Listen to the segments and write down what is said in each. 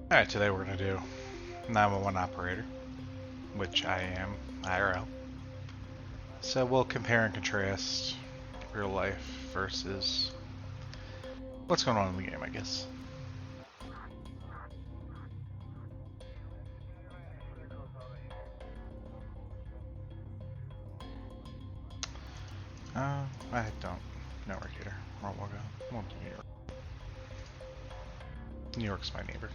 Alright, today we're going to do 911 operator, which I am IRL. So we'll compare and contrast real life versus what's going on in the game, I guess. I don't know where here. Where we'll go. We'll do New York. New York's my neighbor.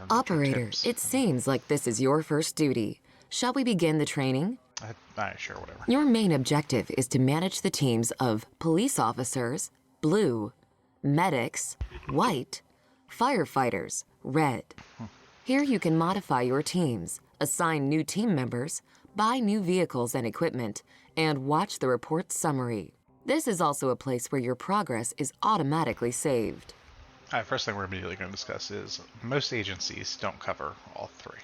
Operator, it seems like this is your first duty. Shall we begin the training? Alright, sure, whatever. Your main objective is to manage the teams of police officers, blue, medics, white, firefighters, red. Here you can modify your teams, assign new team members, buy new vehicles and equipment, and watch the report summary. This is also a place where your progress is automatically saved. Alright, first thing we're immediately going to discuss is most agencies don't cover all three.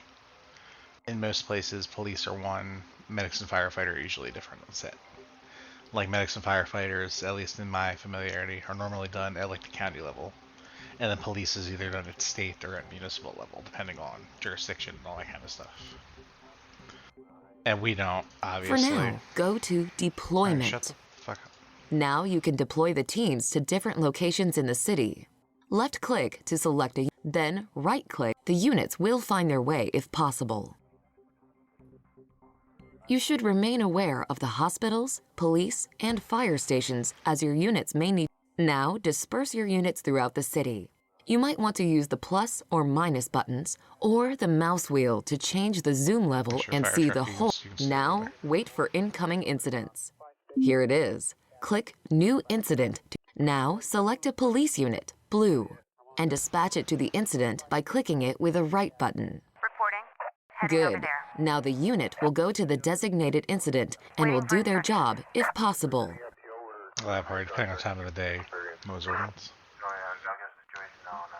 In most places, police are one, medics and firefighter are usually different on set. Like medics and firefighters, at least in my familiarity, are normally done at like the county level. And then police is either done at state or at municipal level, depending on jurisdiction and all that kind of stuff. And we don't, obviously. For now, go to deployment. Right, shut the fuck up. Now you can deploy the teams to different locations in the city. Left-click to select a, then right-click. The units will find their way if possible. You should remain aware of the hospitals, police, and fire stations as your units may need. Now disperse your units throughout the city. You might want to use the plus or minus buttons or the mouse wheel to change the zoom level and see the whole. Now wait for incoming incidents. Here it is. Click New Incident. Now select a police unit, blue, and dispatch it to the incident by clicking it with a right button. Good. Now the unit will go to the designated incident and will do their job if possible. Well, that part, depending on time of the day, those ordinance.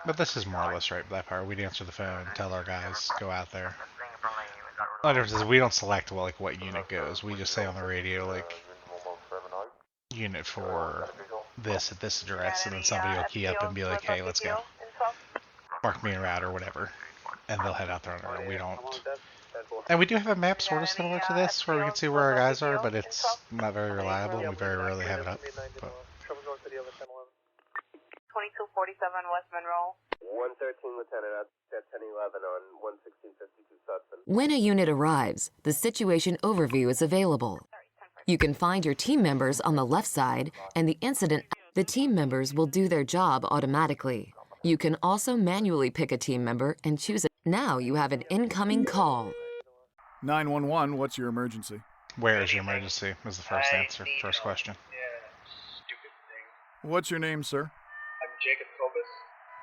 But this is more or less right, that part. We'd answer the phone, tell our guys, go out there. The difference is we don't select like what unit goes. We just say on the radio like unit for this at this address, and then somebody will key up and be like, hey, let's go. Mark me en route or whatever. And they'll head out there on their own. We don't. And we do have a map sort of similar to this where we can see where our guys are, but it's not very reliable and we very rarely have it up. But 2247 West Monroe. 113 Lieutenant at 1011 on 11652 Sutton. When a unit arrives, the situation overview is available. You can find your team members on the left side and the incident. The team members will do their job automatically. You can also manually pick a team member and choose it. Now you have an incoming call. 911, what's your emergency? where is your emergency? Was the first answer, first question. Stupid thing. What's your name, sir? I'm Jacob Copus.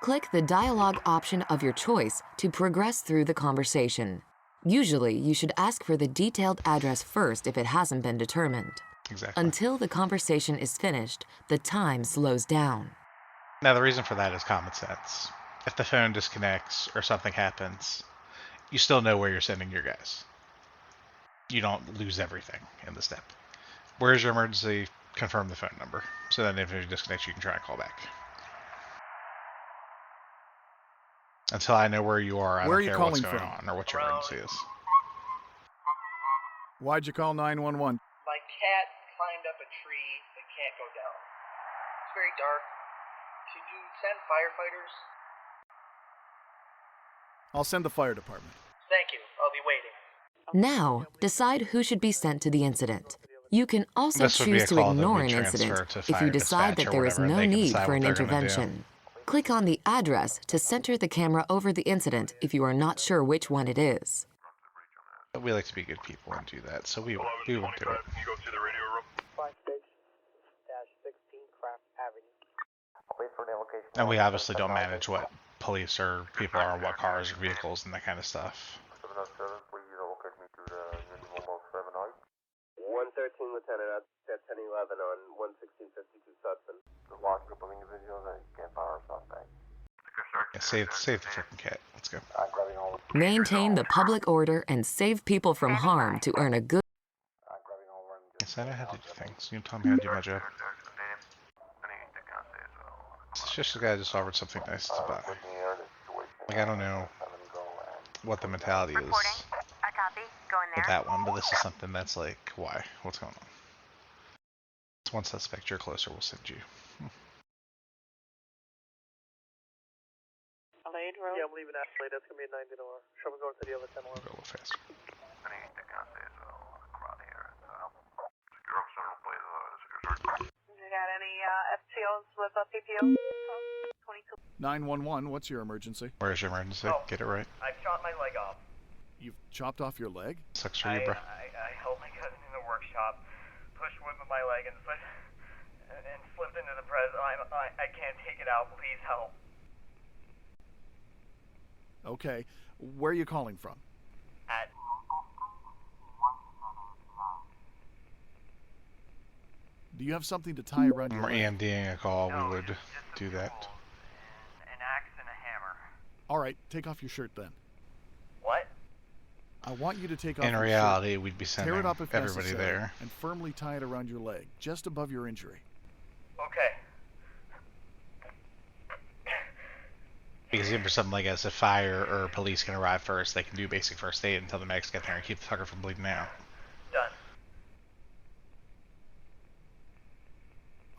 Click the dialogue option of your choice to progress through the conversation. Usually, you should ask for the detailed address first if it hasn't been determined. Exactly. Until the conversation is finished, the time slows down. Now, the reason for that is common sense. If the phone disconnects or something happens, you still know where you're sending your guys. You don't lose everything in the step. Where's your emergency? Confirm the phone number. So then if it disconnects, you can try and call back. Until I know where you are, I Where don't are you care what's calling going from? on or what your emergency is. Why'd you call 911? My cat climbed up a tree and can't go down. It's very dark. Should you send firefighters? I'll send the fire department. Thank you. I'll be waiting. Now, decide who should be sent to the incident. You can also This would be choose a to call that ignore would an transfer incident to if you fire decide dispatch that or there is whatever, and no they can need decide for what an they're gonna do. intervention. Click on the address to center the camera over the incident if you are not sure which one it is. But we like to be good people and do that, so we won't do it. And we obviously don't manage what police or people are on what cars or vehicles and that kind of stuff. 113 Lieutenant at 1011 on 11652 Sutton. A large group of individuals that can't power our suspect. Yeah, save the freaking cat. Let's go. Maintain the public order and save people from harm to earn a good. Yes, I know how to do things. You tell me how to do my job. It's just the guy just offered something nice to buy. Like, I don't know what the mentality is with that one, but this is something that's like, why? What's going on? It's one suspect. You're closer. We'll send you. Yeah, I'm leaving Ashley. That's going to be a 90 to our. Shall we go to the other 10 We'll go a little faster. You got any FTOs with a PPO? 22. 911, what's your emergency? Where's your emergency? Get it right. I shot my leg off. You've chopped off your leg? Sucks for you, bro. I helped my cousin in the workshop, pushed whip with my leg and slipped into the press. I can't take it out. Please help. Okay. Where are you calling from? At Do you have something to tie around your We're leg? EMDing a call. No, We would just a do that. tool, an axe and a hammer. All right, take off your shirt then. What? I want you to take off In your reality, we'd be shirt, sending tear it up if everybody necessary, there. and firmly tie it around your leg, just above your injury. Okay. Because even for something like this, if fire or police can arrive first, they can do basic first aid until the medics get there and keep the fucker from bleeding out. Done.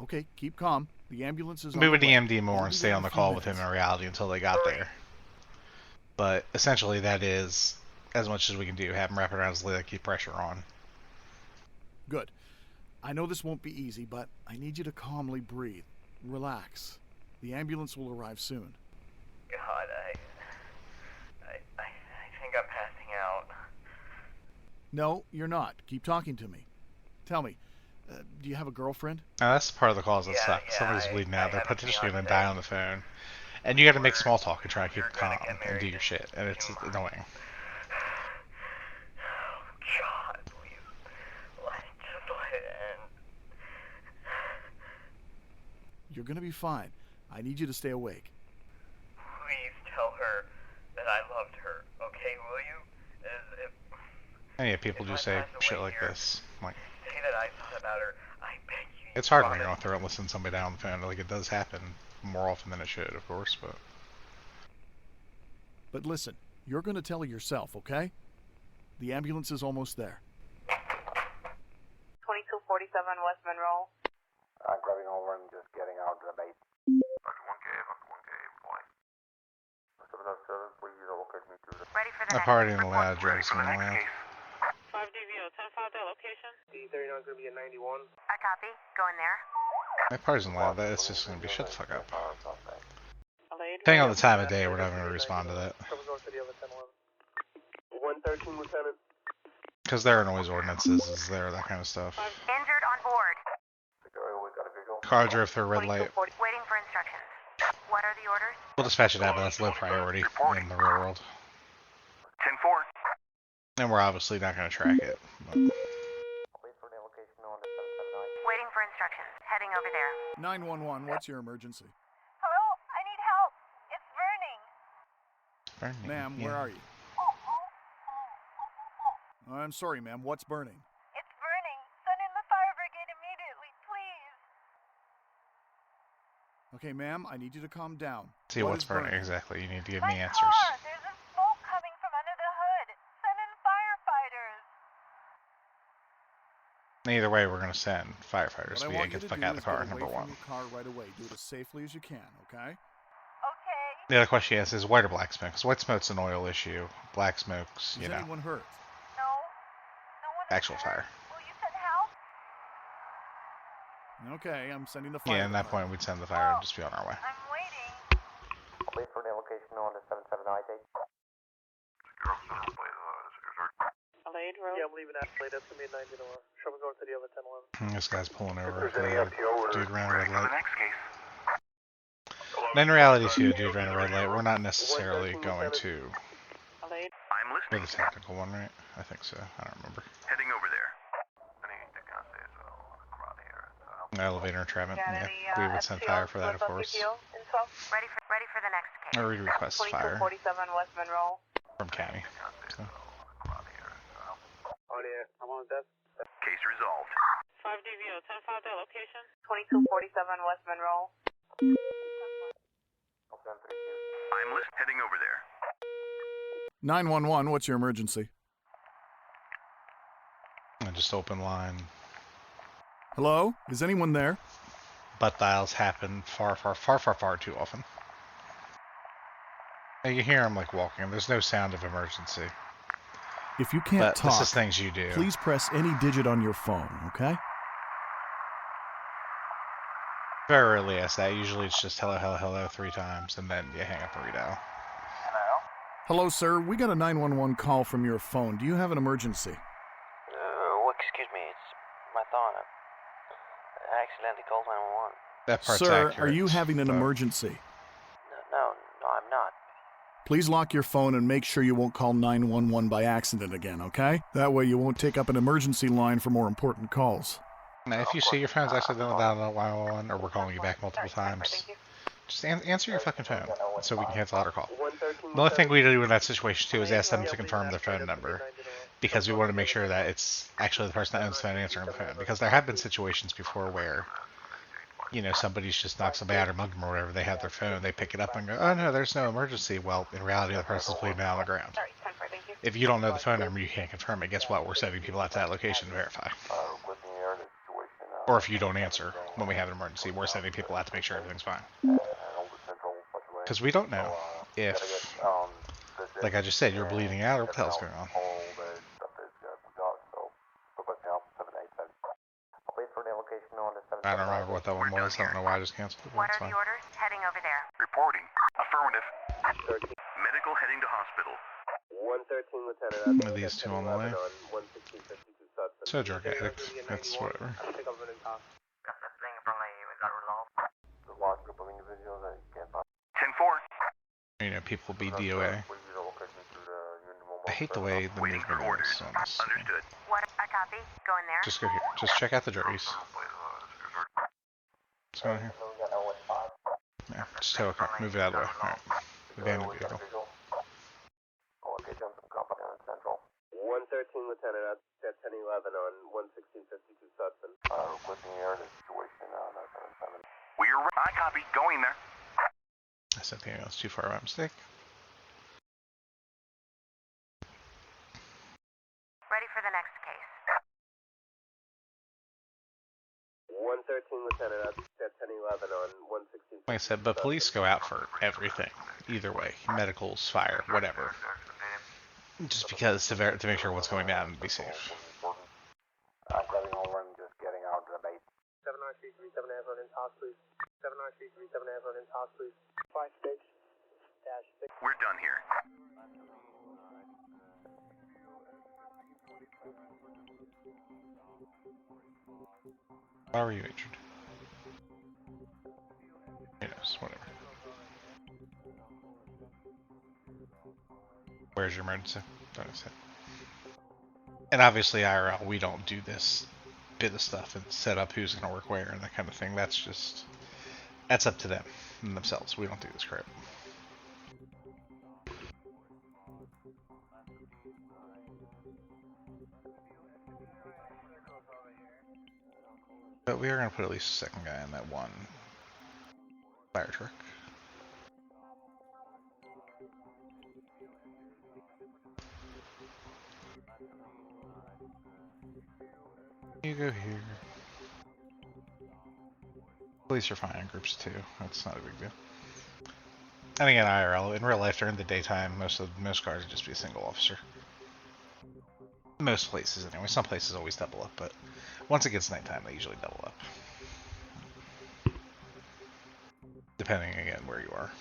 Okay, keep calm. The ambulance is on We the would way. EMD more We'll and be stay there on in the a few call with him in minutes. reality until they got there. But essentially, that is as much as we can do. Have him wrap it around his leg, keep pressure on. Good. I know this won't be easy, but I need you to calmly breathe. Relax. The ambulance will arrive soon. God, I think I'm passing out. No, you're not. Keep talking to me. Tell me, do you have a girlfriend? Now that's part of the cause that Yeah, sucks. yeah, Somebody's bleeding out. I They're have a potentially going to fiance. die on the phone. And you got to make small talk and try and keep We're calm gonna get and do married your shit. And it's in annoying. God, please. Just let it end. You're gonna be fine. I need you to stay awake. Please tell her that I loved her, okay, will you? If And yeah, people If do I say pass shit away like here, this. Like, say that I thought about her, I beg you. it's hard when promise. you're going through and listen to somebody down the phone. Like, it does happen more often than it should, of course, but... But listen, you're gonna tell her yourself, okay? The ambulance is almost there. 2247 West Monroe. I'm grabbing over and just getting out of the base. Ready for the I'm next partying loud, drugs and loud. 5 DVO, 10-5 that location. D39 is going to be a 91. I copy. Going there. My partying loud, that's just going to be shut the fuck up. Alade. Depending on the time of day, we're not going to respond to that. Shall we go to the other 1011? 113, Lieutenant. Because there are noise ordinances, is there, that kind of stuff. Injured on board. We got a visual. Car drove through a red light. Waiting for instructions. What are the orders? We'll dispatch it out, but that's low priority in the real world. 10-4. And we're obviously not going to track it. But Wait for the location on the 779. Waiting for instructions. Heading over there. 911, what's your emergency? Hello? I need help. It's burning. burning, Ma'am, yeah. where are you? I'm sorry, ma'am. What's burning? It's burning. Send in the fire brigade immediately, please. Okay, ma'am, I need you to calm down. See What what's is burning exactly. You need to give My me answers. car. There's a smoke coming from under the hood. Send in firefighters. Either way, we're going to send firefighters. What I We want gotta you get to the fuck do out of is the car, get number away one. from your car right away. Do it as safely as you can, okay? Okay. The other question he asks is white or black smoke? Because white smoke's an oil issue. Black smoke's, Is you know, anyone hurt? No. No one is actual hurt. fire. Will you send help? Okay, I'm sending the fire Yeah, at that department. point, we'd send the fire and just be on our way. I'm waiting. Wait for the location on the 779. Alade Road. Yeah, I'm leaving Ashley. That's going to be a 90 to our. Shall we go to the other 1011? This guy's pulling over. If there's any FTO orders, Dude ran a red light. Next case. And in reality, too, dude ran a red light. We're not necessarily going to. Alade. I'm We're listening. the technical one, right? I think so. I don't remember. Heading over there. Elevator entrapment. Got Yeah, any we would send FTOs fire for that, with of a course. PPO info? Ready for the next I already request fire 2247 West Monroe. from county. So. Oh yeah, I'm on desk. Case resolved. 5DVO, 10-5 that location. 2247 West Monroe. I'm heading over there. 911, what's your emergency? I just open line. Hello? Is anyone there? Butt dials happen far too often. And you hear them like walking. There's no sound of emergency. If you can't But talk, this is things you do. please press any digit on your phone, okay? Very rarely ask that. Usually it's just hello, hello, hello 3 times, and then you hang up and redial. Hello, sir. We got a 911 call from your phone. Do you have an emergency? Excuse me, it's my thought. I accidentally called 911. That part's Sir, accurate, are you having an but- emergency? No, I'm not. Please lock your phone and make sure you won't call 911 by accident again, okay? That way you won't take up an emergency line for more important calls. Now, if you see your phone's accidentally down on 111, or we're calling you back multiple times, just answer your fucking phone so we can cancel out our call. The only thing we do in that situation, too, is ask them to confirm their phone number, because we want to make sure that it's actually the person that owns the phone answering the phone. Because there have been situations before where, you know, somebody's just knocked somebody out or mugged them or whatever, they have their phone, they pick it up and go, oh no, there's no emergency. Well, in reality, the person's bleeding out on the ground. If you don't know the phone number, you can't confirm it. Guess what? We're sending people out to that location to verify. Or if you don't answer when we have an emergency, we're sending people out to make sure everything's fine. Because we don't know if, like I just said, you're bleeding out or what the hell's going on. I don't remember what that one was. I don't know why I just canceled it. What It's are fine. the orders? Heading over there. Reporting. Affirmative. Medical heading to hospital. 113, Lieutenant. Are these two on the way? On 11652 Sutton. So drug addict. That's whatever. I think I'm running top. The large group of individuals that can't find. 10-4. You know, people be DOA. I hate the way the Waiting for movement orders. is on this. Understood. What? I copy. Go in there. Just go here. Just check out the juries. Let's go in here. Yeah, just tow a car. Move it out of the way. Alright. Abandoned vehicle. 113, Lieutenant. At 1011 on 11652 Sutton. We're I copy. Going there. I sent the ambulance too far by mistake. Ready for the next case. 113, Lieutenant. At 1011 on 11652 Like I said, but police go out for everything. Either way. Medicals, fire, whatever. Just because to make sure what's going down and be safe. 79337 in toss, please. 79337 in toss, please. 5-6 -6. We're done here. How are you injured? Who knows, whatever. Where's your emergency? Don't say. And obviously IRL, we don't do this bit of stuff and set up who's going to work where and that kind of thing. That's up to them and themselves. We don't do this crap. But we are going to put at least a second guy in that one fire truck. You go here. Police are fine in groups too. That's not a big deal. And again, IRL, in real life during the daytime, most cars would just be a single officer. Most places anyway. Some places always double up, but once it gets nighttime, they usually double up. Depending again where you are.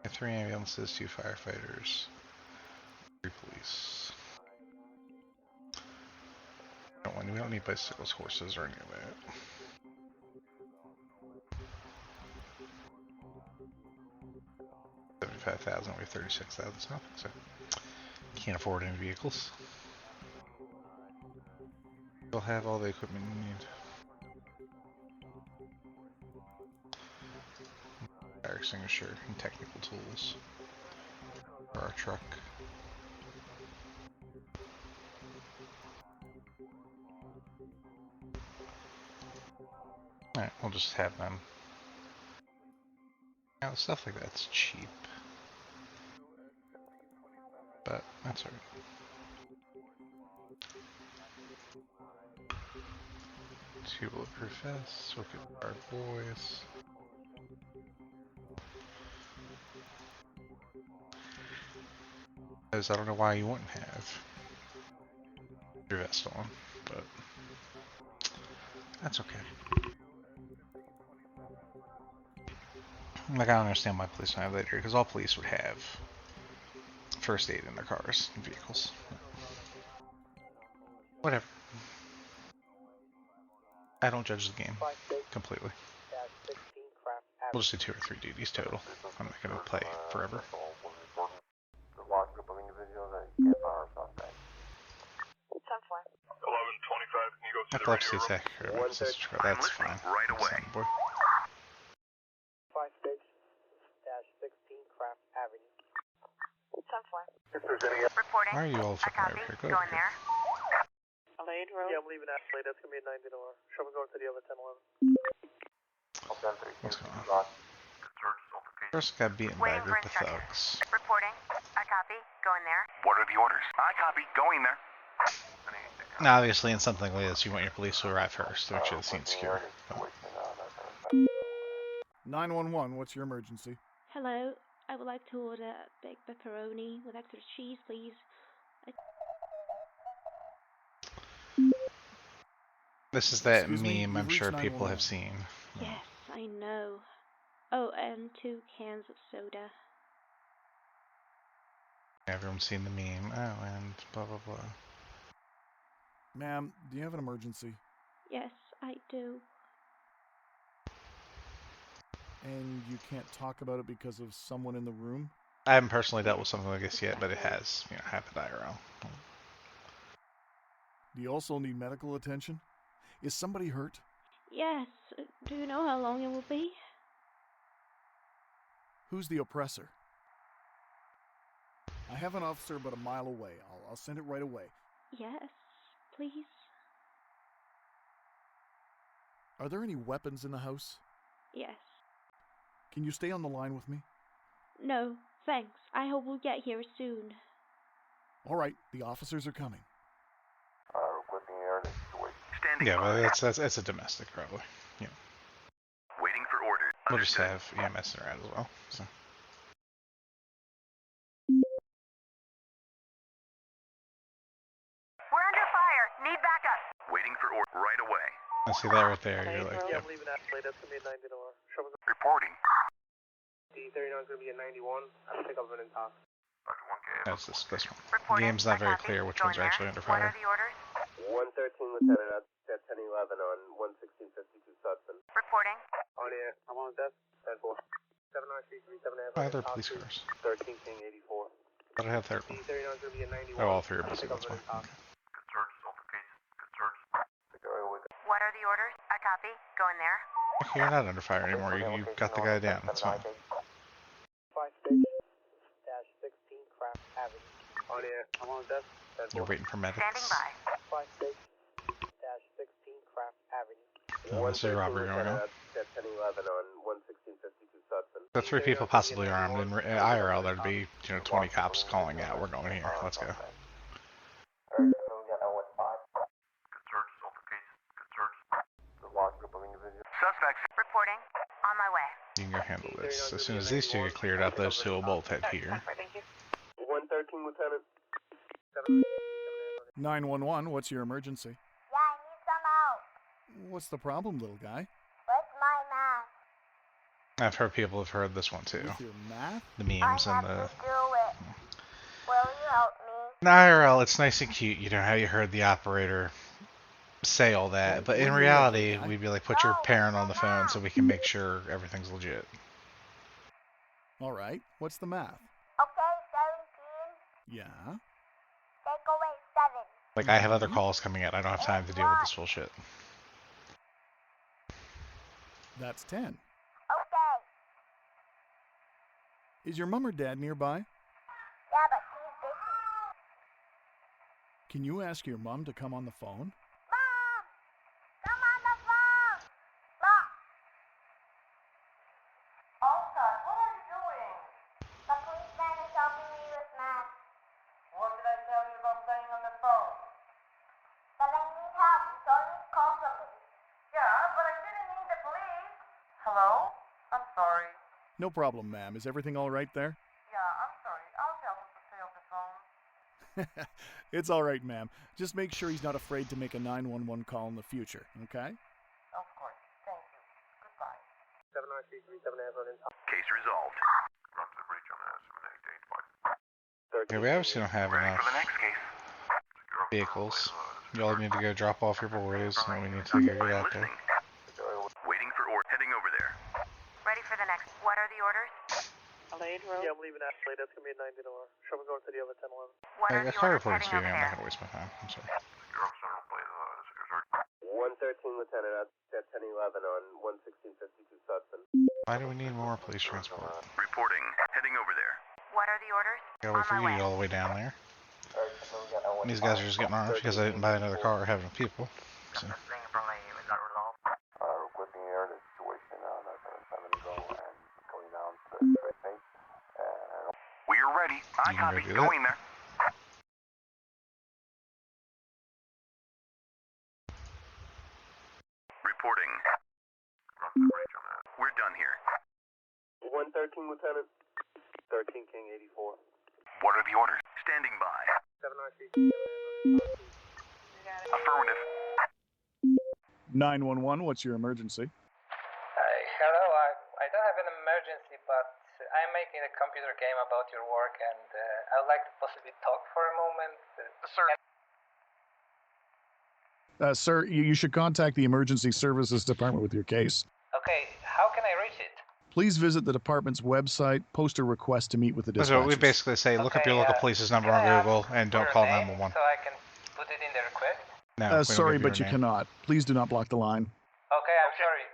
3 ambulances, 2 firefighters, 3 police. We don't need bicycles, horses, or any of that. $75,000, we have 36,000, so I don't think so. Can't afford any vehicles. You'll have all the equipment you need. fire extinguisher and technical tools for our truck. Alright, we'll just have them. Now, stuff like that's cheap. But that's alright. Two bulletproof vests, we'll get our boys. Because I don't know why you wouldn't have your vest on, but that's okay. Like, I don't understand why police don't have that here, because all police would have first aid in their cars and vehicles. Whatever. I don't judge the game completely. We'll just do 2 or 3 duties total. I'm not going to play forever. The large group of individuals that can't fire a suspect. 10-4. 1125, can you go to the Epilepsy radio room? attack. That's fine. Right away. Son, boy. 56-16 Craft Avenue. 10-4. If there's any Reporting. Why are you all fucking over here? Go over Going here. there. Adelaide Road. Yeah, I'm leaving Adelaide. That's gonna be a 90 door. Show me going to the other 1011. What's going on? First got beaten by a group of thugs. Reporting. I copy. Going there. What are the orders? I copy. Going there. Now, obviously, in something like this, you want your police to arrive first to make sure the scene's secure. 911, what's your emergency? Hello, I would like to order a big pepperoni with extra cheese, please. This is that Excuse me, meme I'm you've sure reached people 911. have seen. Yes, I know. Oh, and 2 cans of soda. Everyone's seen the meme. Oh, and blah blah blah. Ma'am, do you have an emergency? Yes, I do. And you can't talk about it because of someone in the room? I haven't personally dealt with something like this yet, but it has, happened IRL. Do you also need medical attention? Is somebody hurt? Yes, do you know how long it will be? Who's the oppressor? I have an officer about a mile away. I'll send it right away. Yes, please. Are there any weapons in the house? Yes. Can you stay on the line with me? No, thanks. I hope we'll get here soon. All right, the officers are coming. Requesting air situation. Standing Yeah, by. well, that's a domestic probably. Yeah, Waiting for orders. we'll just have EMS around as well. So. We're under fire. Need backup. Waiting for order right away. I see that right there. You're like, Yeah, yep. I'm leaving Adelaide. That's gonna be a 90 door. Show me Reporting. D39 is gonna be a 91. I'll pick up an intox. That's this one. The Reporting. game's not I very copy. clear which Going ones are actually there. under What fire. are the orders? 113 Lieutenant at 1011 on 11652 Sutton. Reporting. On here. I'm on desk. 10-4. 79337 Oh, they're police cars. 13 King 84. But I have third one. D39 is gonna be a 91. Oh, all 3 are I'll busy. pick up That's an fine. intox. Okay. Good search, Sultan case. Good search. What are the orders? I copy. Going there. Okay, you're not under fire anymore. You got the guy down. That's fine. 56-16 Craft Avenue. On here. I'm on desk. 10-4. You're waiting for medics. Standing by. 56-16 Craft Avenue. Oh, this is a robbery going on. At 1011 on 11652 Sutton. The 3 people possibly armed. In IRL, there'd be 20 cops calling out. We're going here. Let's go. Good search, Sultan case. Good search. The large group of individuals. Suspects. Reporting. On my way. You can go handle this. As soon as these 2 get cleared up, those 2 will both head here. Thank you. 113 Lieutenant. 911, what's your emergency? Yeah, I need some help. What's the problem, little guy? Where's my mask? I've heard people have heard this one too. With your math? The memes I and have the. to do it. Will you help me? In IRL, it's nice and cute. You know how you heard the operator say all that, Well, but in what do you reality, want, guy? we'd be like, put your parent on the phone so we can make sure everything's legit. All right, what's the math? Okay, 17. Yeah? Take away 7. Like, I have other calls coming in. I don't have time to deal with this bullshit. That's 10. Okay. Is your mom or dad nearby? Yeah, but she's busy. Can you ask your mom to come on the phone? Mom! Come on the phone! Mom! Oh, son, what are you doing? The policeman is helping me with math. What did I tell you about staying on the phone? But I need help, so you call police. Yeah, but I didn't mean the police. Hello? I'm sorry. No problem, ma'am. Is everything all right there? Yeah, I'm sorry. I'll tell him to stay off the phone. It's all right, ma'am. Just make sure he's not afraid to make a 911 call in the future, okay? Of course. Thank you. Goodbye. 79337 Case resolved. Yeah, we obviously don't have Ready enough for the next case. vehicles. Y'all need to go drop off your boys, and we need to go get out there. Waiting for order. Heading over there. Ready for the next. What are the orders? Adelaide Road. Yeah, I'm leaving Adelaide. That's going to be a 90 hour. Show me going to the other 1011. What are I the car orders reporting to heading you. over I'm not there? gonna waste my time. I'm sorry. 113, Lieutenant, at 1011 on 11652 Sutton. Why do we need more police transport? Reporting. Heading over there. What are the orders? Gotta wait for you to get all the way down there. These guys are just getting off because I didn't buy another car or have enough people. So. Requesting air the situation on 770 and going down to the straight base. We are ready. I You can copy. go do Going that. there. Reporting. We're done here. 113, Lieutenant. 13 King 84. What are the orders? Standing by. 79337 Affirmative. 911, what's your emergency? Hello, I don't have an emergency, but I'm making a computer game about your work, and I would like to possibly talk for a moment. Sir. Sir, you should contact the Emergency Services Department with your case. Okay, how can I reach it? Please visit the department's website, post a request to meet with the dispatchers. So we basically say, look up your local police's number on Google and don't call 911. So I can put it in the request? No, we don't sorry, give but you name. cannot. Please do not block the line. Okay, I'm sorry.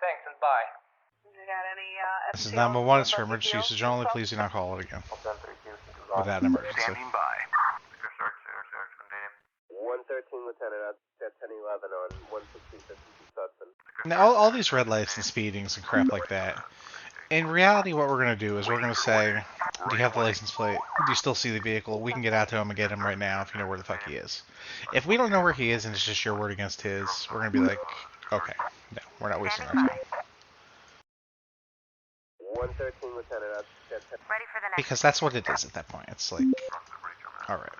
Thanks and bye. You got any, This is FTOs 911. It's for above the emergency field? usage only. Please do not call it again without an emergency. Standing by. 113, Lieutenant, at 1011 on 11652 Sutton. Now, all these red lights and speedings and crap like that. In reality, what we're going to do is we're going to say, do you have the license plate? Do you still see the vehicle? We can get out to him and get him right now if you know where the fuck he is. If we don't know where he is and it's just your word against his, we're going to be like, okay, no, we're not wasting our time. 113, Lieutenant, at 10. Ready for the next. Because that's what it is at that point. It's like, alright.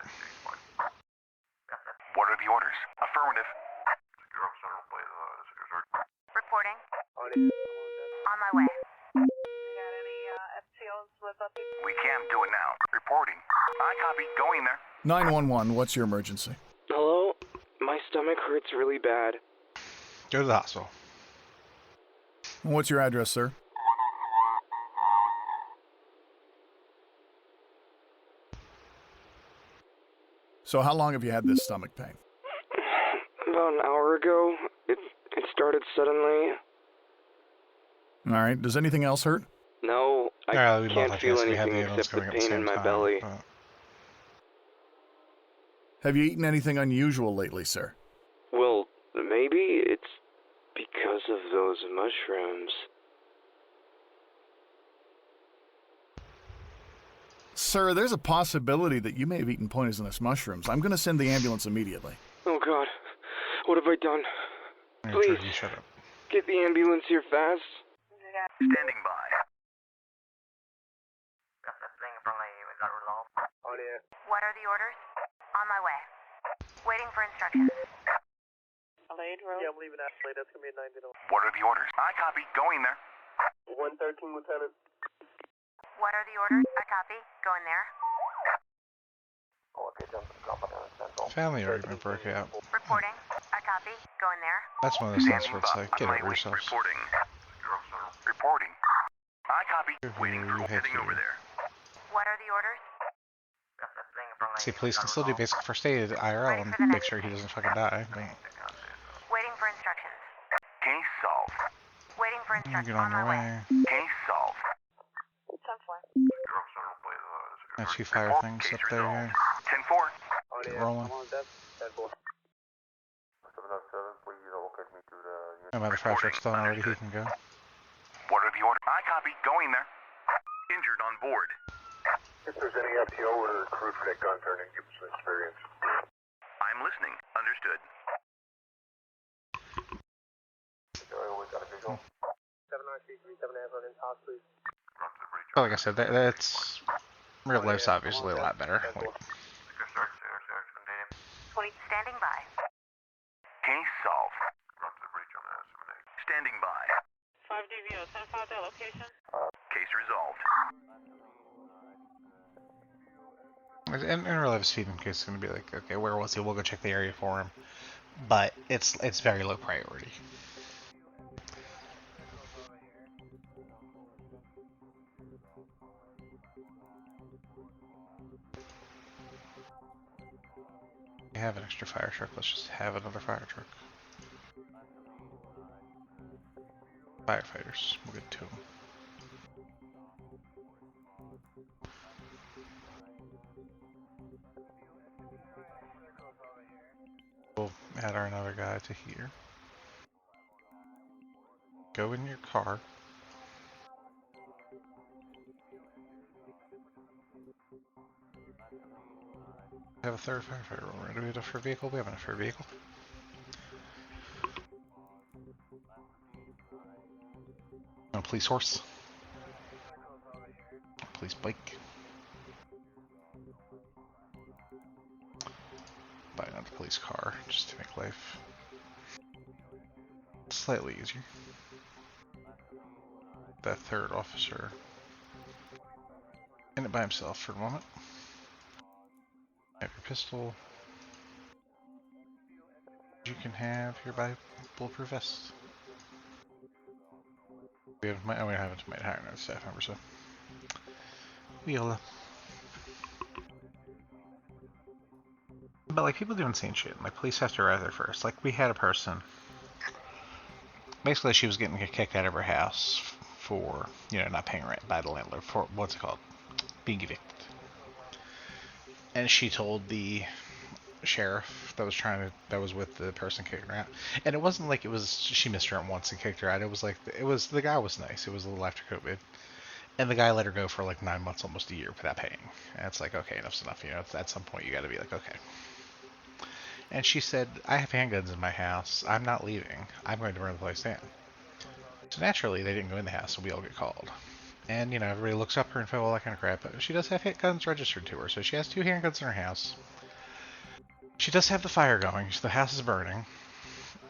What are the orders? Affirmative. Reporting. On my way. You got any, FTOs with up We can't do it now. Reporting. I copy. Going there. 911, what's your emergency? Hello? My stomach hurts really bad. Go to the hospital. What's your address, sir? So how long have you had this stomach pain? About an hour ago. It started suddenly. All right. Does anything else hurt? No, I We can't both, feel guess we had anything the ambulance except the coming at the pain in same my time, belly. but- Have you eaten anything unusual lately, sir? Well, maybe it's because of those mushrooms. Sir, there's a possibility that you may have eaten poisonous mushrooms. I'm going to send the ambulance immediately. Oh God, what have I done? Please, You shut up. get the ambulance here fast. Standing by. What are the orders? On my way. Waiting for instructions. Adelaide Road. Yeah, I'm leaving Adelaide. That's going to be a 90 hour. What are the orders? I copy. Going there. 113, Lieutenant. What are the orders? I copy. Going there. Family argument broke out. Reporting. I copy. Going there. That's one of those things where it's like, get over yourselves. Reporting. Reporting. I copy. Waiting for You heading over there. What are the orders? See, police can still do basic first aid at IRL and make sure he doesn't fucking die. But Waiting for instructions. Case solved. Waiting for instructions. get on your way. Case solved. 10-4. Got two fire things up there. Yeah. 10-4. Get rolling. Oh, my the fire truck's done already. He can go. What are the order? I copy. Going there. Injured on board. If there's any FTO or recruit for that gun turning, give us some experience. I'm listening. Understood. We got a visual. 79337 on in-house, please. But like I said, that's real life's obviously a lot better. Like, 20 standing by. Case solved. Standing by. 5 DVO, 10-5 their location. Case resolved. in real life, Stephen case is going to be like, okay, where was he? We'll go check the area for him. But it's very low priority. We have an extra fire truck. Let's just have another fire truck. Firefighters. We'll get 2. We'll add our another guy to here. Go in your car. We have a third firefighter. Do we have enough for a vehicle? We have enough for a vehicle. A police horse. A police bike. Buy another police car just to make life slightly easier. That third officer in it by himself for a moment. Have your pistol. You can have your bulletproof vest. We don't have it to make hire another staff member, so we'll. But like people do insane shit. Like police have to arrive there first. Like we had a person. Basically, she was getting kicked out of her house for not paying rent by the landlord for what's it called, being evicted. And she told the sheriff that was with the person kicking her out. And it wasn't like she missed her once and kicked her out. It was like the guy was nice. It was a little after COVID. And the guy let her go for like 9 months, almost a year without paying. And it's like, okay, enough's enough. At some point you got to be like, okay. And she said, I have handguns in my house. I'm not leaving. I'm going to burn the place down. So naturally, they didn't go in the house, so we all get called. And, everybody looks up her info, all that kind of crap. But she does have guns registered to her, so she has 2 handguns in her house. She does have the fire going, so the house is burning.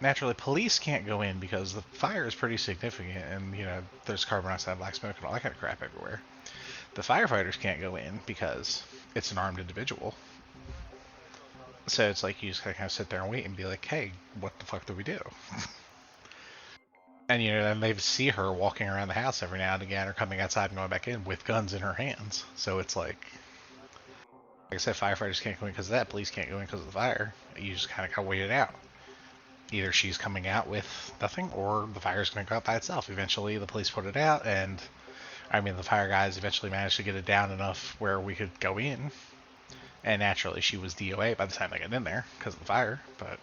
Naturally, police can't go in because the fire is pretty significant, and, there's carbon dioxide, black smoke, and all that kind of crap everywhere. The firefighters can't go in because it's an armed individual. So it's like you just kind of sit there and wait and be like, hey, what the fuck do we do? And then they see her walking around the house every now and again, or coming outside and going back in with guns in her hands. So it's like I said, firefighters can't go in because of that. Police can't go in because of the fire. You just kind of wait it out. Either she's coming out with nothing, or the fire's going to go out by itself. Eventually, the police put it out, and the fire guys eventually managed to get it down enough where we could go in. And naturally, she was DOA by the time they got in there because of the fire. But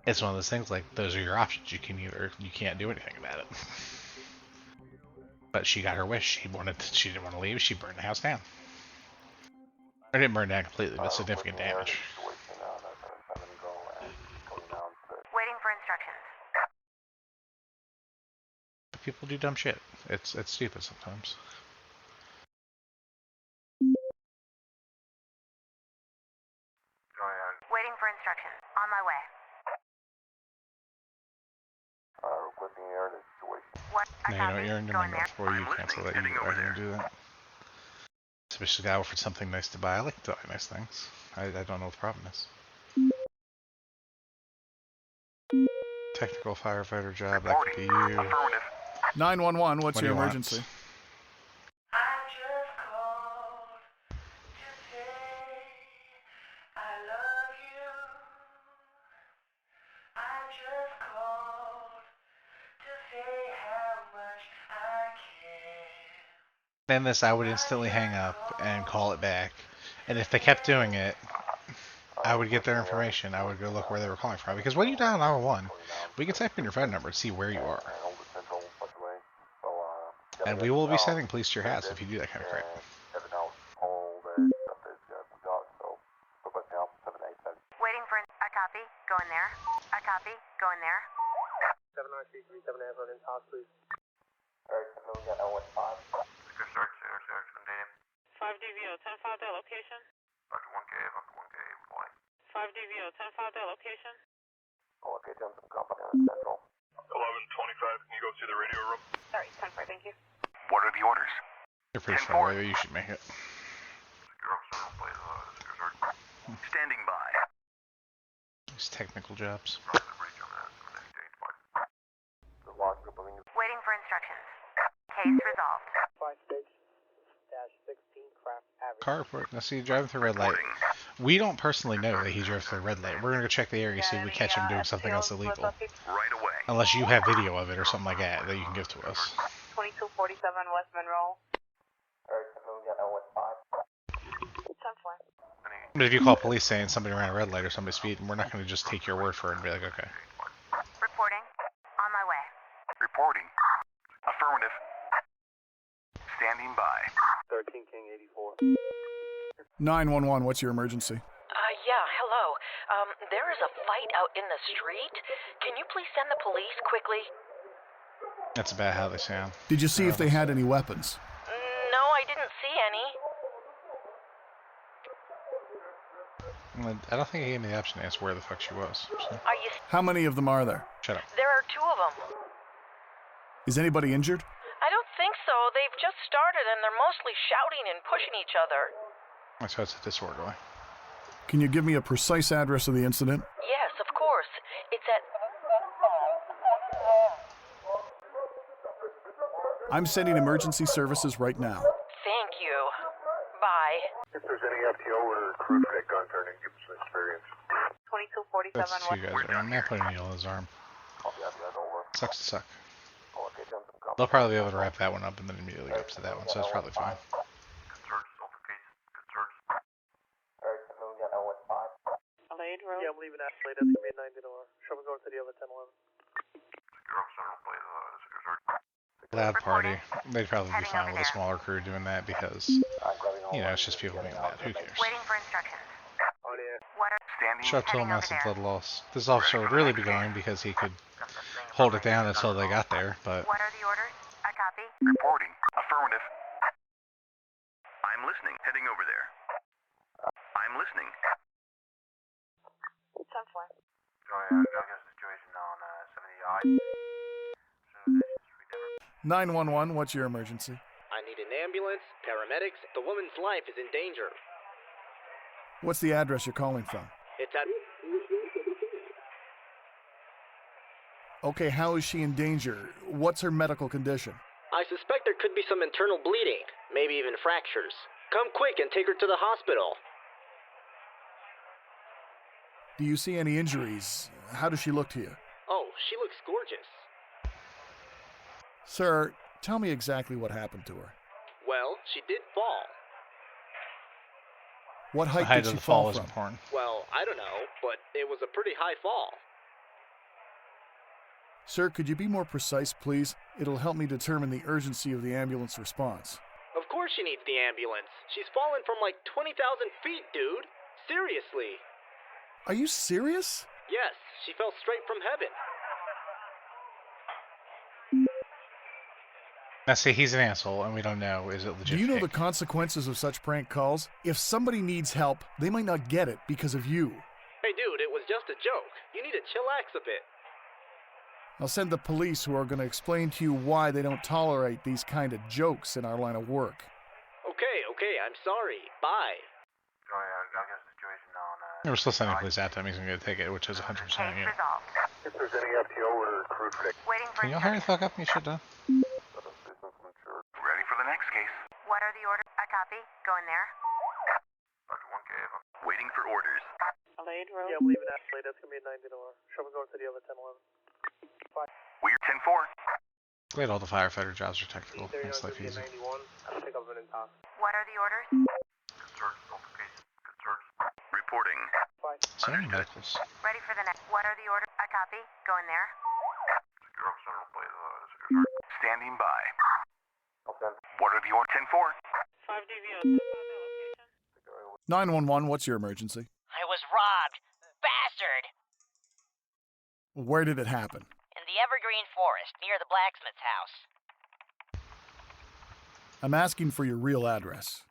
it's one of those things, like, those are your options. You can't do anything about it. But she got her wish. She didn't want to leave. She burned the house down. Or didn't burn down completely, but significant damage. Waiting for instructions. But people do dumb shit. It's stupid sometimes. Waiting for instructions. On my way. Requesting air in the situation. What? Now, you're in your number before you cancel that. You go ahead and do that. Especially the guy offered something nice to buy. I like to buy nice things. I don't know what the problem is. Technical firefighter job, that could be you. 911, what's What do your you want? emergency? And this, I would instantly hang up and call it back. And if they kept doing it, I would get their information. I would go look where they were calling from. Because when you dial 911, we can type in your phone number and see where you are. And we will be sending police to your house if you do that kind of crap. Waiting for a copy. Go in there. A copy. Go in there. 79337 Avalon in South, please. Alright, we got L15. 5 DVO, 10-5 that location. 5 DVO, 10-5 that location. Okay, jump some company on Central. 1125, can you go to the radio room? Sorry, 10-5, thank you. What are the orders? You're pretty far away, but you should make it. Standing by. These technical jobs. Waiting for instructions. Case resolved. 5-16 Craft Avenue. Car report. Now see, driving through red light. We don't personally know that he drove through a red light. We're gonna go check the area, see if we catch him doing something else illegal. Right away. Unless you have video of it or something like that that you can give to us. 2247 West Monroe. Alright, we got L15. 10-4. But if you call police saying somebody ran a red light or somebody's speeding, we're not gonna just take your word for it and be like, okay. Reporting. On my way. Reporting. Affirmative. Standing by. 13 King 84. 911, what's your emergency? Yeah, hello. There is a fight out in the street. Can you please send the police quickly? That's about how they sound. Did you see if they had any weapons? No, I didn't see any. I don't think he gave me the option to ask where the fuck she was. So. Are you... How many of them are there? Shut up. There are 2 of them. Is anybody injured? I don't think so. They've just started and they're mostly shouting and pushing each other. So it's disorderly. Can you give me a precise address of the incident? Yes, of course. It's at... I'm sending emergency services right now. Thank you. Bye. If there's any FTO or crew for that gun turning, give us some experience. 2247 That's West 2 guys. I'm not putting a needle in his arm. Sucks to suck. They'll probably be able to wrap that one up and then immediately go up to that one, so that's probably fine. Alade Road. Yeah, I'm leaving Ashley. That's gonna be a 90 door. Show me going to the other 1011. Loud party. They'd probably be fine with a smaller crew doing that because, you know, it's just people being loud. Who cares? Waiting for instructions. Oh, yeah. What are... Show up to a massive blood loss. This officer would really be going because he could hold it down until they got there, but... What are the orders? A copy. Reporting. Affirmative. I'm listening. Heading over there. I'm listening. 10-4. 911, what's your emergency? I need an ambulance, paramedics. The woman's life is in danger. What's the address you're calling from? It's at... Okay, how is she in danger? What's her medical condition? I suspect there could be some internal bleeding, maybe even fractures. Come quick and take her to the hospital. Do you see any injuries? How does she look to you? Oh, she looks gorgeous. Sir, tell me exactly what happened to her. Well, she did fall. What height The height did of she the fall fall is from? important. Well, I don't know, but it was a pretty high fall. Sir, could you be more precise, please? It'll help me determine the urgency of the ambulance response. Of course she needs the ambulance. She's fallen from like 20,000 feet, dude. Seriously. Are you serious? Yes, she fell straight from heaven. Now see, he's an asshole, and we don't know, is it legit? Do you know the consequences of such prank calls? If somebody needs help, they might not get it because of you. Hey, dude, it was just a joke. You need to chillax a bit. I'll send the police who are going to explain to you why they don't tolerate these kind of jokes in our line of work. Okay, I'm sorry. Bye. We're still sending police out to him, he's going to get a ticket, which is 100% you. If there's any FTO or crew for that... Can y'all hurry the fuck up? You should have. Ready for the next case. What are the orders? A copy. Go in there. Waiting for orders. Alade Road. Yeah, I'm leaving Ashley. That's gonna be a 90 door. Show me going to the other 1011. We're 10-4. Glad all the firefighter jobs are technical. Makes life easy. What are the orders? Reporting. So many medicals. Ready for the next. What are the orders? I copy. Go in there. Standing by. What are the orders? 10-4. 5 DVO. 911, what's your emergency? I was robbed. Bastard! Where did it happen? In the Evergreen Forest, near the blacksmith's house. I'm asking for your real address.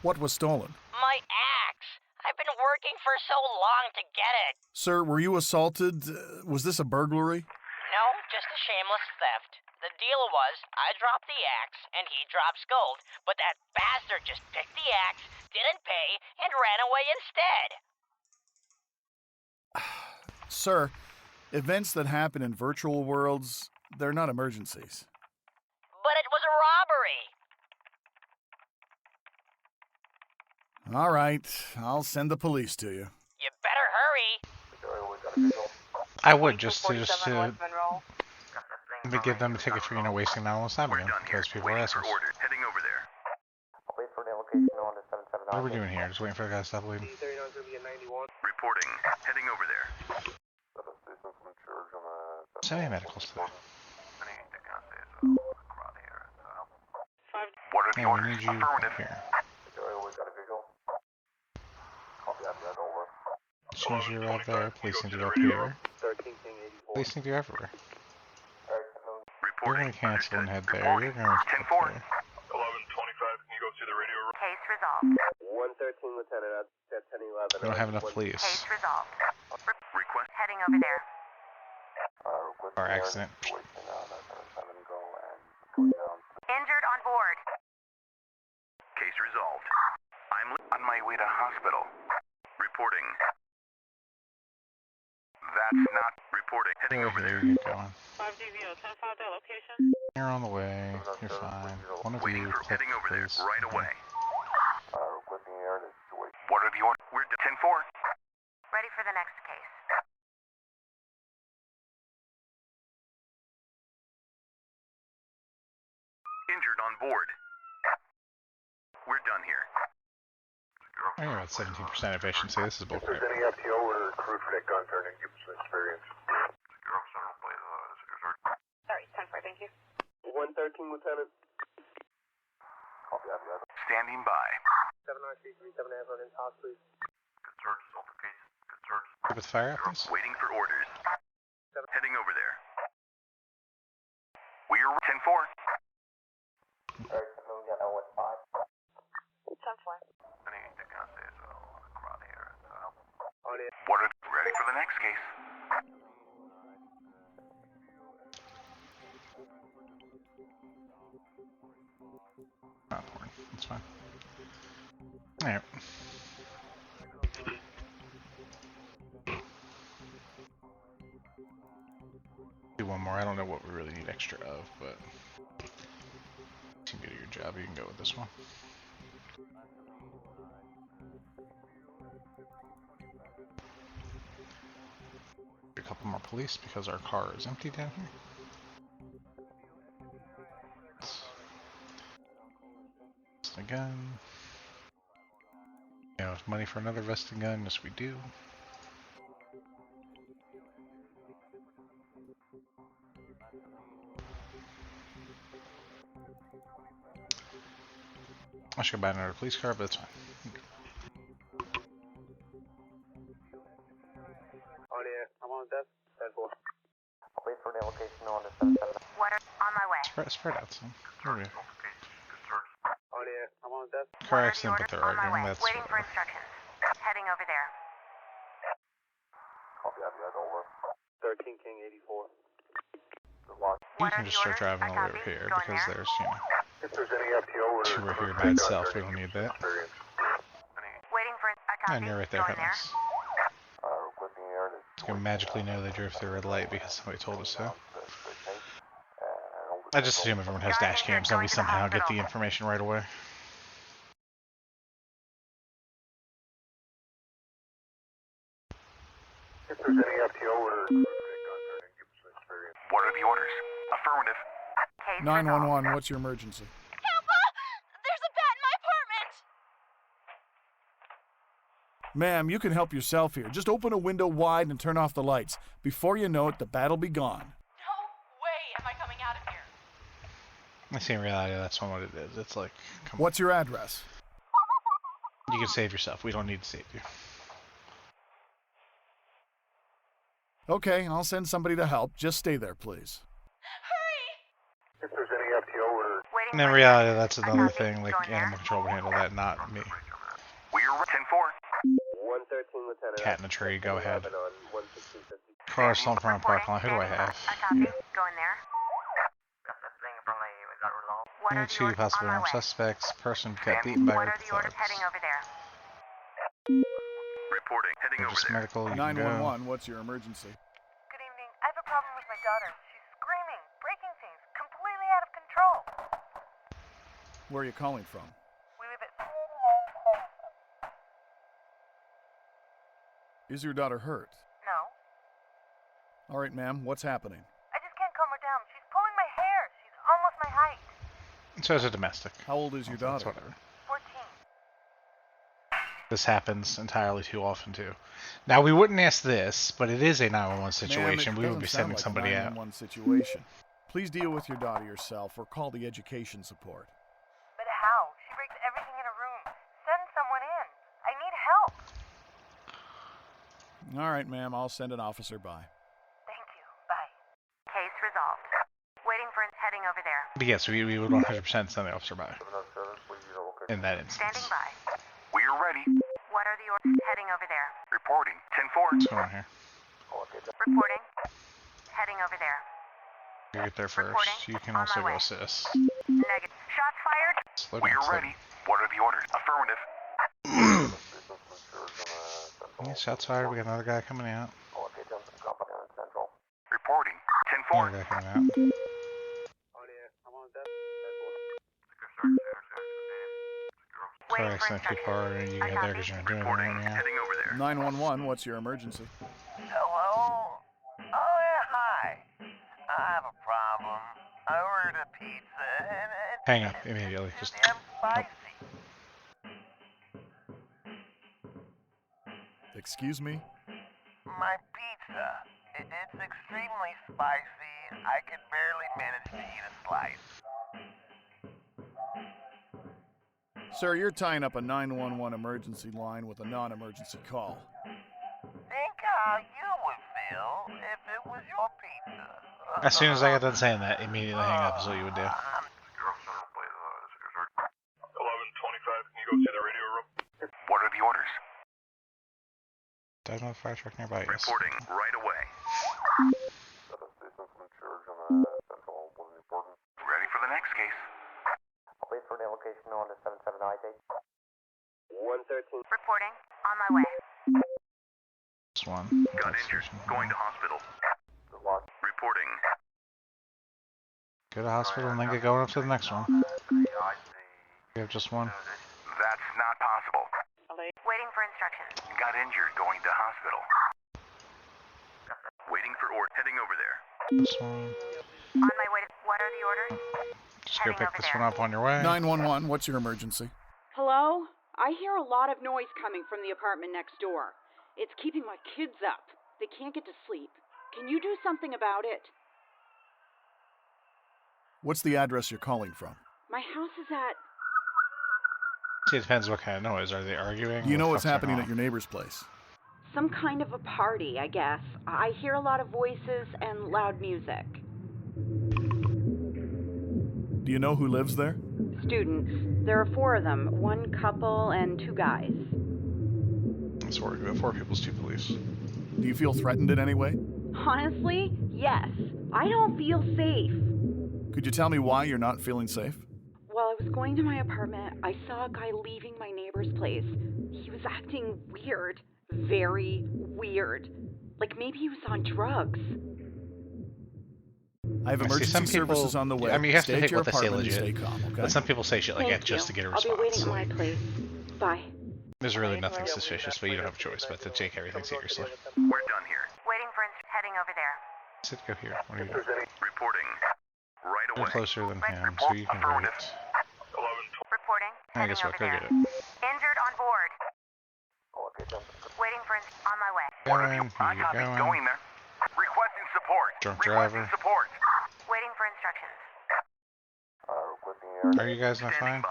What was stolen? My axe! I've been working for so long to get it. Sir, were you assaulted? Was this a burglary? No, just a shameless theft. The deal was, I dropped the axe, and he drops gold, but that bastard just picked the axe, didn't pay, and ran away instead. Sir, events that happen in virtual worlds, they're not emergencies. But it was a robbery. All right, I'll send the police to you. You better hurry. I would just to give them a ticket for wasting not almost time again because people are assholes. Heading over there. Wait for the location on the 779. What are we doing here? Just waiting for the guy to stop bleeding. Reporting. Heading over there. So many medicals today. What are the Yeah, we orders? need you Affirmative. here. As soon as you arrive there, police need to go up here. Police need to go everywhere. You're going to cancel and head there. You're going to head there. 11:25. Can you go see the radio room? Case resolved. 113, Lieutenant, at 1011. We don't have enough police. Case resolved. Request. Heading over there. Car accident. Injured on board. Case resolved. I'm on my way to hospital. Reporting. That's not reporting. Heading over there. You're going. 5 DVO. 10-5 that location. You're on the way. You're fine. One of Waiting you for click, heading over there please. right Okay. away. What are the orders? We're 10-4. Ready for the next case. Injured on board. We're done here. You're at 17% efficiency. This is bullcrap. any FTO or crew for that gun turning, give us some experience. Sorry, 10-4. Thank you. 113, Lieutenant. Standing by. 79337 Avalon in house, please. Good search, assault case. Good search. With fire up, please. Waiting for orders. Heading over there. We're 10-4. 10-4. What are ready for the next case? Not important. That's fine. Alright. Do one more. I don't know what we really need extra of, but you can do your job. You can go with this one. A couple more police because our car is empty down here. A gun. You know, money for another vested gun? Yes, we do. I should buy another police car, but it's fine. I'm on desk. 10-4. Wait for the location on the 779. What are on my way? Spread out some. Here we go. I'm on desk. Car accident, but they're On my arguing. way. That's Waiting for whatever. instructions. Heading over there. Copy that, over. 13 King 84. You can just start driving all the way over here because there's, you know, If there's any FTO or two right here by itself. We don't need that. Waiting for I copy. And you're right there, Go in there. Hennis. It's gonna magically know they drove through a red light because somebody told us so. I just assume everyone has dash cams and we somehow get the information right away. If there's any FTO or crew for that gun turning, give us some orders? Affirmative. 911, what's your emergency? Papa! There's a bat in my apartment! Ma'am, you can help yourself here. Just open a window wide and turn off the lights. Before you know it, the bat'll be gone. No way am I coming out of here. I see in reality that's not what it is. It's like, come What's your address? on. You can save yourself. We don't need to save you. Okay, I'll send somebody to help. Just stay there, please. If there's any FTO or... And in reality, that's another thing. Like, animal control would handle that, not me. We're 10-4. 113, Lieutenant. Cat in the tree, go ahead. On 11650. Car slumped around parking lot. Who do I have? Go in there. What are the Two orders possible on my armed way? suspects. Person got beaten by What group are of the orders thugs. heading over there? Reporting. Heading over Just there. medical, you can go. 911, what's your emergency? Good evening. I have a problem with my daughter. She's screaming, breaking things, completely out of control. Where are you calling from? We live at... Is your daughter hurt? No. All right, ma'am, what's happening? I just can't calm her down. She's pulling my hair. She's almost my height. So is a domestic. How old is your That's daughter? whatever. 14. This happens entirely too often too. Now we wouldn't ask this, but it is a 911 situation. Ma'am, We it would be doesn't sending sound like somebody a out. 911 situation. Please deal with your daughter yourself or call the education support. But how? She breaks everything in a room. Send someone in. I need help. All right, ma'am, I'll send an officer by. Thank you. Bye. Case resolved. Waiting for heading over there. But yes, we would 100% send the officer by. In that Standing instance. by. We're ready. What are the orders heading over there? Reporting. 10-4. What's going on here? Reporting. Heading over there. You get there first. Reporting. You can On also my go way. assist. Negative. Shots fired. Slow down, We're slow ready. What are the orders? Affirmative. down. Yeah, shots fired. We got another guy coming out. Reporting. 10-4. Another guy coming out. Car accident, people are, and you get there because you're not doing anything right now. Heading over there. 911, what's your emergency? Hello? Oh, yeah, hi. I have a problem. I ordered a pizza and it's Hang up immediately. Just damn spicy. Excuse me? My pizza. It's extremely spicy. I can barely manage to eat a slice. Sir, you're tying up a 911 emergency line with a non-emergency call. Think how you would feel if it was your pizza. as soon as I got done saying that, immediately hang up is what you would do. 1125, can you go to the radio room? What are the orders? Do I have another fire truck nearby? Yes. Reporting right away. Ready for the next case. I'll wait for the location on the 77 ID. 113. Reporting. On my way. This one. Got injured. Going to hospital. Reporting. Go to the hospital and then get going up to the next one. You have just one. That's not possible. Waiting for instructions. Got injured. Going to hospital. Waiting for heading over there. This one. On my way to... What are the orders? Just go pick this one up on your way. 911, what's your emergency? Hello? I hear a lot of noise coming from the apartment next door. It's keeping my kids up. They can't get to sleep. Can you do something about it? What's the address you're calling from? My house is at... See, it depends what kind of noise. Are they arguing? Do you know What what's the fuck's happening going at your neighbor's place? some kind of a party, I guess. I hear a lot of voices and loud music. Do you know who lives there? Students. There are 4 of them. 1 couple and 2 guys. That's 4. We have 4 people's 2 police. Do you feel threatened in any way? Honestly, yes. I don't feel safe. Could you tell me why you're not feeling safe? While I was going to my apartment, I saw a guy leaving my neighbor's place. He was acting weird. Very weird. Like maybe he was on drugs. I have emergency services on the way. I mean, you have Stay to at take your what they say apartment and legit. stay calm, okay? But some people say shit like that just to get a response. I'll be waiting at my place. Bye. There's really nothing suspicious, but you don't have a choice but to take everything seriously. We're done here. Waiting for heading over there. Sid, go here. What are you doing? Reporting. Right You're away. closer than him, so you can wait. Reporting. I guess what? Go get it. Injured on board. Waiting for on my way. Going, I you copy. going. Going there. Requesting support. Drunk driver. Requesting support. Waiting for instructions. Are you guys not fine?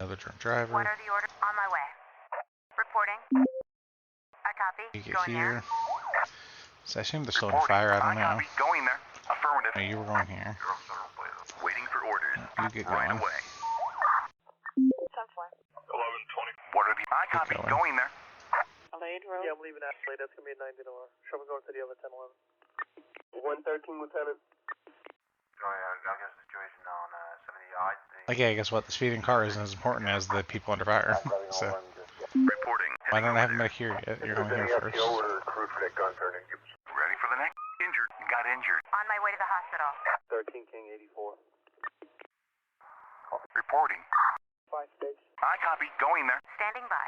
Another drunk driver. What are the orders? On my way. Reporting. I copy. You get Going here. there. So I assume they're still on fire. I don't know. Copy. Going there. Affirmative. No, you were going here. Waiting for orders. You get Right going. away. 10-4. 11:20. What are the? I copy. going. Going there. Lade Road. Yeah, I'm leaving Ashley. That's gonna be a 90 to R. Show me going to the other 10-11. 113, Lieutenant. Like, yeah, guess what? The speeding car isn't as important as the people under fire. So Reporting. why don't I have him back here yet? You're going here first. Ready for the next. Injured. Got injured. On my way to the hospital. 13 King 84. Reporting. 5 stage. I copy. Going there. Standing by.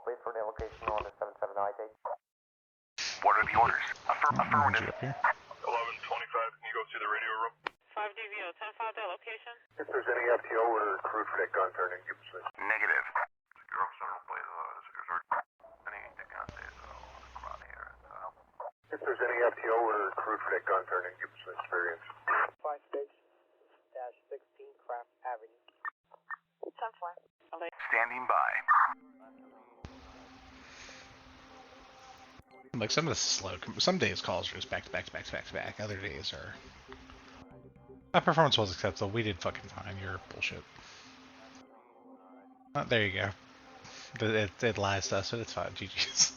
Wait for the location on the 77 IT. What are the orders? I'll need Affirmative. you up here. 11:25. Can you go to the radio room? 5 DVO. 10-5 that location. If there's any FTO or crew for that gun turning, give us a Negative. If there's any FTO or crew for that gun turning, give us an experience. 5 stage. Dash 16 Craft Avenue. 10-4. Standing by. Like, some of this is slow. Some days calls are just back to back to back to back to back. Other days are... My performance was acceptable. We did fucking fine. You're bullshit. Oh, there you go. It lies to us, but it's fine. GG's.